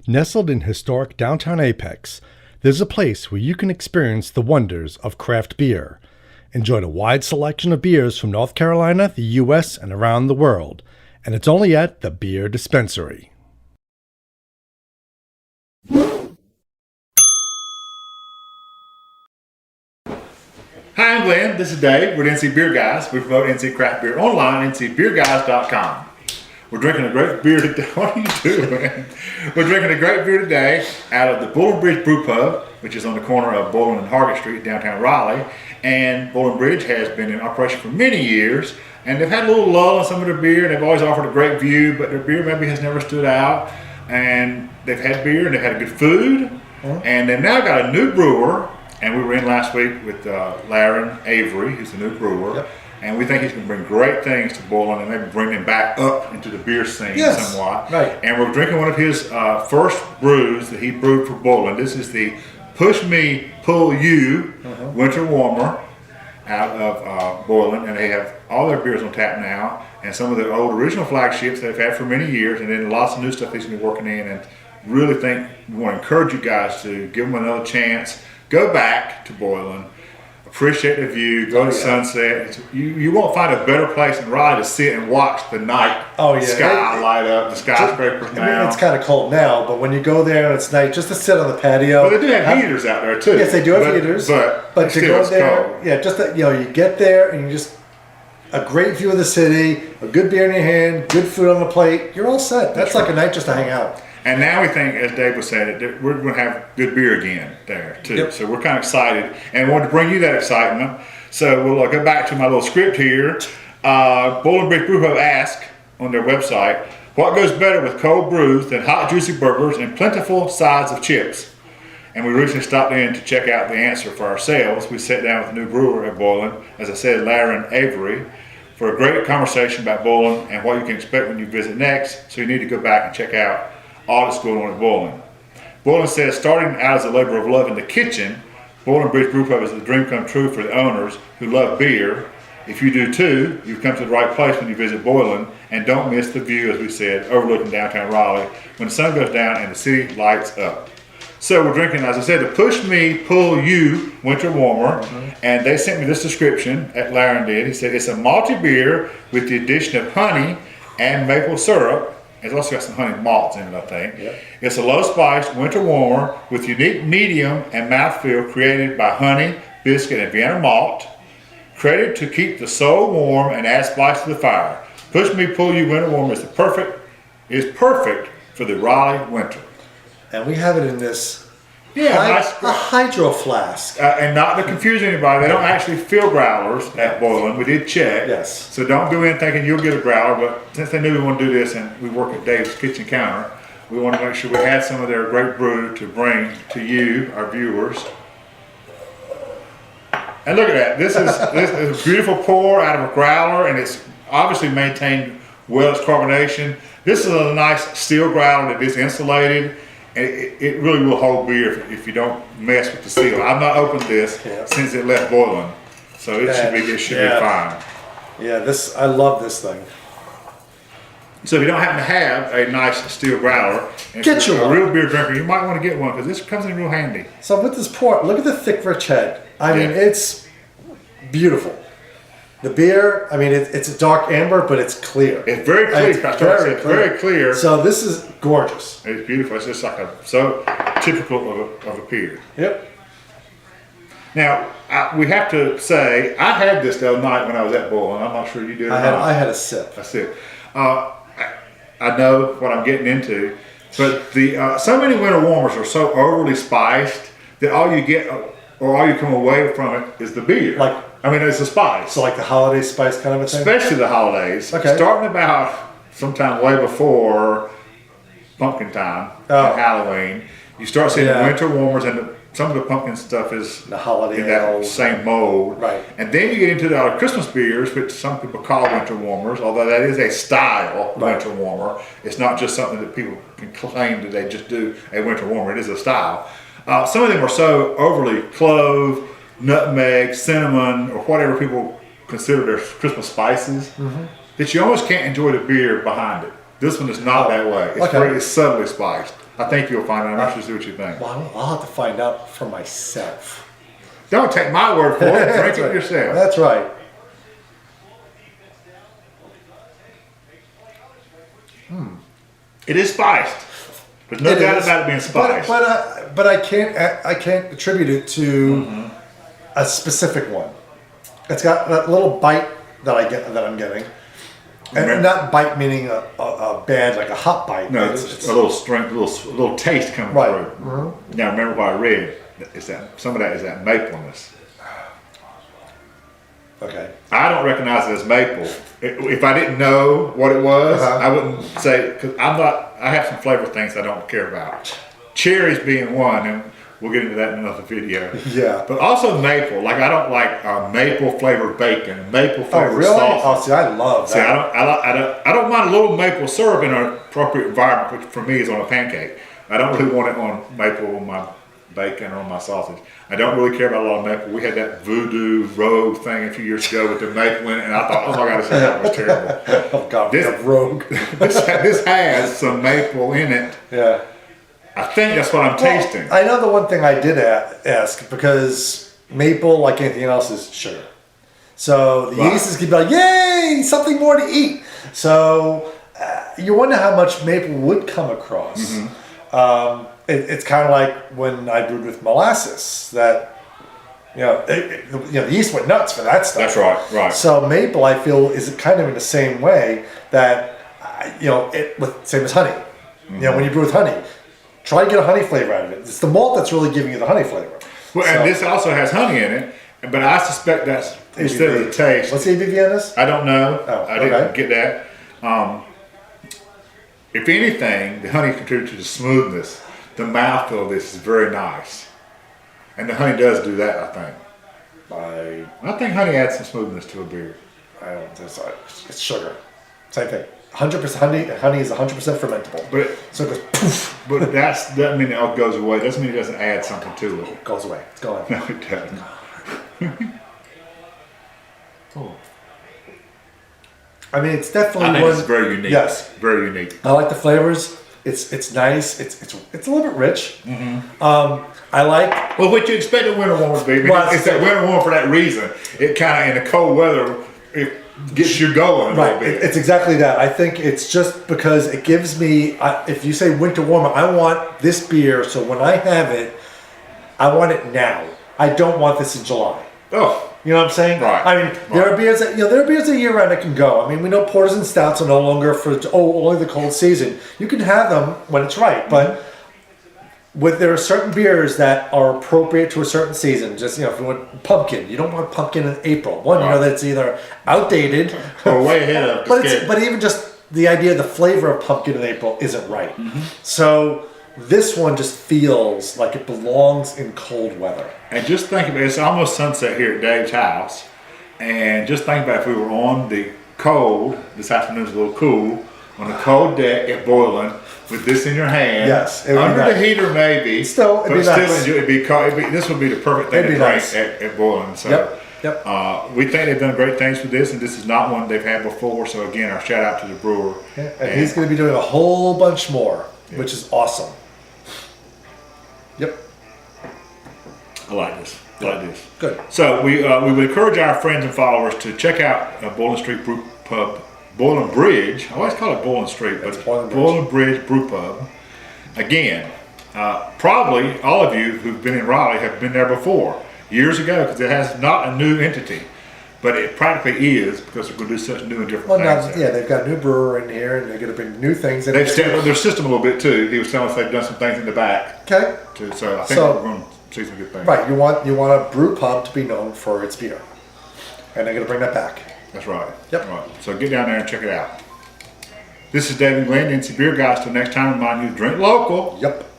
Nestled in historic downtown Apex, there's a place where you can experience the wonders of craft beer. Enjoy a wide selection of beers from North Carolina, the U.S., and around the world. And it's only at the Beer Dispensary. Hi, I'm Glenn. This is Dave. We're the NC Beer Guys. We promote NC Craft Beer online at ncbeerguys.com. We're drinking a great beer today. What are you doing? We're drinking a great beer today out of the Boylan Bridge Brewpub, which is on the corner of Boylan and Hargett Street, downtown Raleigh. And Boylan Bridge has been in operation for many years. And they've had a little lull in some of their beer. They've always offered a great view, but their beer maybe has never stood out. And they've had beer and they've had good food. And they've now got a new brewer. And we were in last week with Laren Avery, who's the new brewer. Yep. And we think he's going to bring great things to Boylan and maybe bring them back up into the beer scene somewhat. Right. And we're drinking one of his first brews that he brewed for Boylan. This is the Push Me, Pull You Winter Warmer out of Boylan. And they have all their beers on tap now. And some of the old original flagships they've had for many years. And then lots of new stuff he's going to be working in. And really think we want to encourage you guys to give them another chance. Go back to Boylan. Appreciate the view, go to sunset. You won't find a better place in Raleigh to sit and watch the night sky light up, the skyscrapers now. I mean, it's kind of cold now, but when you go there and it's night, just to sit on the patio. Well, they do have heaters out there too. Yes, they do have heaters. But to go there, cold. Just that, you get there and you just, a great view of the city, a good beer in your hand, good food on the plate, you're all set. That's like a night just to hang out. And now we think, as Dave was saying, that we're going to have good beer again there too. Yep. So we're kind of excited and wanted to bring you that excitement. So we'll go back to my little script here. Boylan Bridge Brewpub asked on their website, what goes better with cold brews than hot juicy burgers and plentiful sides of chips? And we recently stopped in to check out the answer for ourselves. We sat down with the new brewer at Boylan, as I said, Laren Avery, for a great conversation about Boylan and what you can expect when you visit next. So you need to go back and check out all that's going on at Boylan. Boylan says, starting out as a labor of love in the kitchen, Boylan Bridge Brewpub is a dream come true for the owners who love beer. If you do too, you've come to the right place when you visit Boylan, and don't miss the view, as we said, overlooking downtown Raleigh when the sun goes down and the city lights up. So we're drinking, as I said, the Push Me, Pull You Winter Warmer, and they sent me this description, at Laren did. He said, it's a malty beer with the addition of honey and maple syrup. It's also got some honey malts in it, I think. Yep. It's a low-spiced winter warmer with unique medium and mouthfeel created by honey, biscuit, and Vienna malt, created to keep the soul warm and add spice to the fire. Push Me, Pull You Winter Warmer is perfect for the Raleigh winter. And we have it in this a hydro flask. And not to confuse anybody, they don't actually fill growlers at Boylan. We did check. Yes. So don't go in thinking you'll get a growler, but since they knew we want to do this and we work at Dave's Kitchen Counter, we want to make sure we had some of their great brew to bring to you, our viewers. And look at that. This is a beautiful pour out of a growler, and it's obviously maintained well its carbonation. This is a nice steel growler that is insulated. And it really will hold beer if you don't mess with the seal. I've not opened this since it left Boylan, so it should be fine. Yeah, I love this thing. So if you don't happen to have a nice steel growler, and if you're a real beer drinker, you might want to get one because this comes in real handy. So with this pour, look at the thick, rich head. I mean, it's beautiful. The beer, I mean, it's a dark amber, but it's clear. It's very clear. It's very clear. So this is gorgeous. It's beautiful. It's just like so typical of a beer. Yep. Now, we have to say, I had this the other night when I was at Boylan. I'm not sure you did or not. I had a sip. A sip. I know what I'm getting into, but so many winter warmers are so overly spiced that all you get, or all you come away from it, is the beer. It's a spice. So like the holiday spice kind of a thing? Especially the holidays. Okay. Starting about sometime way before pumpkin time and Halloween, you start seeing the winter warmers, and some of the pumpkin stuff is the holiday in that same mold. Right. And then you get into the Christmas beers, which some people call winter warmers, although that is a style winter warmer. It's not just something that people can claim that they just do a winter warmer. It is a style. Some of them are so overly clove, nutmeg, cinnamon, or whatever people consider their Christmas spices, that you almost can't enjoy the beer behind it. This one is not that way. It's very subtly spiced. I think you'll find out. I'm interested to see what you think. Well, I'll have to find out for myself. Don't take my word for it. Drink it right. yourself. That's right. It is spiced. There's no doubt about it being spiced. But I can't attribute it to a specific one. It's got that little bite that I'm getting, and not bite meaning a bad like a hot bite. No, it's a little strength, a little taste coming through. Now remember what I read is that some of that is that mapleness. Okay. I don't recognize it as maple. If I didn't know what it was, I wouldn't say, because I have some flavor things I don't care about. Cherries being one, and we'll get into that in another video. Yeah. But also maple. Like I don't like maple flavored bacon, maple flavored really? sausage. Oh, see, I love that. See, I don't mind a little maple syrup in an appropriate environment, which for me is on a pancake. I don't really want it on maple on my bacon or on my sausage. I don't really care about a lot of maple. We had that voodoo rogue thing a few years ago with the maple in it, and I thought, oh my God, that was terrible. Oh God, this rogue. this has some maple in it. Yeah. I think that's what I'm tasting. I know the one thing I did ask, because maple, like anything else, is sugar. So the yeasts keep like, yay, something more to eat. So you wonder how much maple would come across. It's kind of like when I brewed with molasses, that the yeast went nuts for that stuff. That's right. So maple, I feel, is kind of in the same way that same as honey. When you brew with honey, try to get a honey flavor out of it. It's the malt that's really giving you the honey flavor. Well, and this also has honey in it, but I suspect that's instead of the taste. What's the ABV on this? I don't know. Oh, I didn't get that. If anything, the honey contributes to the smoothness. The mouthfeel of this is very nice, and the honey does do that. I think honey adds some smoothness to a beer. I don't think so. It's sugar. Same thing. 100% honey is 100% fermentable. But so it goes poof. But that doesn't mean it all goes away. Doesn't mean it doesn't add something to it. It goes away. It's gone. No, it doesn't. Cool. I mean, it's definitely it's very unique. Yes, very unique. I like the flavors. It's nice. It's a little bit rich. I like. Well, what you expect a winter one would be. It's that winter one for that reason. It kind of in the cold weather, it gets you going a little bit. It's exactly that. I think it's just because it gives me. If you say winter warmer, I want this beer. So when I have it, I want it now. I don't want this in July. Oh. You know what I'm saying? Right. I mean, there are beers that there are beers that year round that can go. I mean, we know porters and stouts are no longer for only the cold season. You can have them when it's right, but there are certain beers that are appropriate to a certain season. Just if you want pumpkin, you don't want pumpkin in April. One, that's either outdated or way ahead of. But even just the idea, the flavor of pumpkin in April isn't right. So this one just feels like it belongs in cold weather. And just think about it, it's almost sunset here at Dave's house. And just think about if we were on the cold, this afternoon's a little cool, on a cold deck at Boylan with this in your hand. Yes. Under the heater maybe. It'd be cold. This would be the perfect thing to drink at Boylan. So Yep. we think they've done great things with this, and this is not one they've had before. So again, our shout out to the brewer. Yeah, and he's going to be doing a whole bunch more, which is awesome. Yep. I like this. Good. So we would encourage our friends and followers to check out Boylan Street Brewpub, Boylan Bridge. I always call it Boylan Street, but it's Boylan Bridge Brewpub. Again, probably all of you who've been in Raleigh have been there before, years ago, because it has not a new entity. But it practically is, because they're going to do such new and different things. They've got a new brewer in here, and they're going to bring new things in. They've stepped up their system a little bit too. He was telling us they've done some things in the back. Okay. So I think we're going to see some good things. Right. You want a brew pub to be known for its beer, and they're going to bring that back. That's right. Yep. Right. So get down there and check it out. This is David Glenn, NC Beer Guys. Till next time, remind you to drink local. Yep.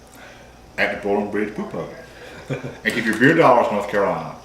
At the Boylan Bridge Brewpub. And give your beer dollars, North Carolina.